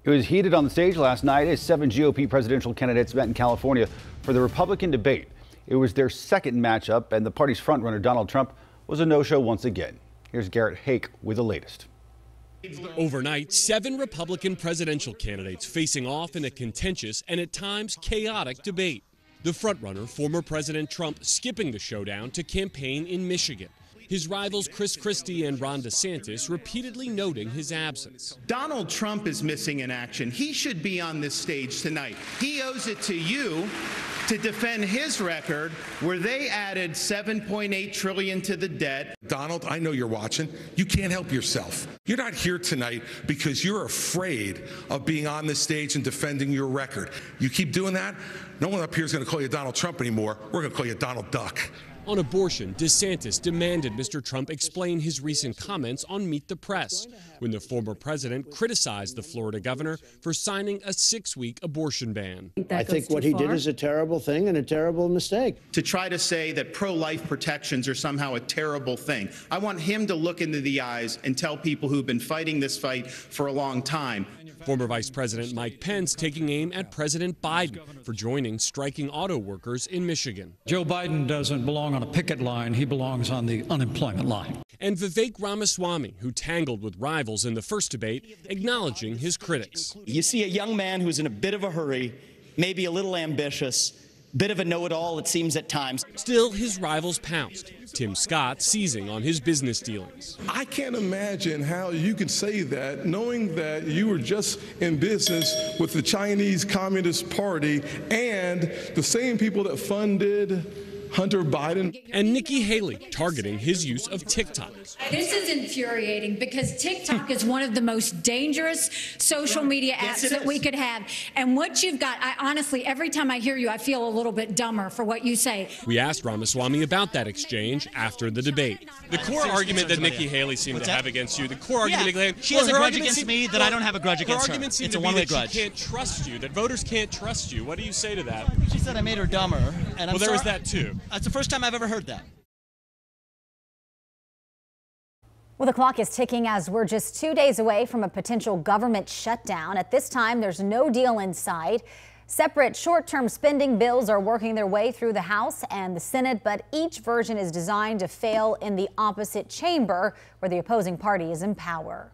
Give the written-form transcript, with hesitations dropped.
It was heated on the stage last night as 7 GOP presidential candidates met in California for the Republican debate. It was their second matchup, and the party's frontrunner Donald Trump was a no-show once again. Here's Garrett Hake with the latest. Overnight, 7 Republican presidential candidates facing off in a contentious and at times chaotic debate. The frontrunner, former President Trump, skipping the showdown to campaign in Michigan. His rivals Chris Christie and Ron DeSantis repeatedly noting his absence. Donald Trump is missing in action. He should be on this stage tonight. He owes it to you to defend his record where they added $7.8 trillion to the debt. Donald, I know you're watching. You can't help yourself. You're not here tonight because you're afraid of being on the stage and defending your record. You keep doing that, no one up here is going to call you Donald Trump anymore. We're going to call you Donald Duck. On abortion, DeSantis demanded Mr. Trump explain his recent comments on Meet the Press, when the former president criticized the Florida governor for signing a 6-week abortion ban. I think what he did is a terrible thing and a terrible mistake. To try to say that pro-life protections are somehow a terrible thing. I want him to look into the eyes and tell people who've been fighting this fight for a long time. Former Vice President Mike Pence taking aim at President Biden for joining striking auto workers in Michigan. Joe Biden doesn't belong on a picket line, he belongs on the unemployment line. And Vivek Ramaswamy, who tangled with rivals in the first debate, acknowledging his critics. You see a young man who's in a bit of a hurry, maybe a little ambitious, bit of a know-it-all it seems at times. Still, his rivals pounced, Tim Scott seizing on his business dealings. I can't imagine how you could say that knowing that you were just in business with the Chinese Communist Party and the same people that funded Hunter Biden. And Nikki Haley targeting his use of TikTok. This is infuriating because TikTok is one of the most dangerous social media apps that we could have. And what you've got, I honestly, every time I hear you, I feel a little bit dumber for what you say. We asked Ramaswamy about that exchange after the debate. The core argument that Nikki Haley seemed to have against you, the core argument, she has a grudge against me that I don't have a grudge against her. It's a one-way grudge. She can't trust you, that voters can't trust you. What do you say to that? She said I made her dumber. And well, there was that too. That's the first time I've ever heard that. Well, the clock is ticking as we're just 2 days away from a potential government shutdown. At this time, there's no deal in sight. Separate short-term spending bills are working their way through the House and the Senate, but each version is designed to fail in the opposite chamber where the opposing party is in power.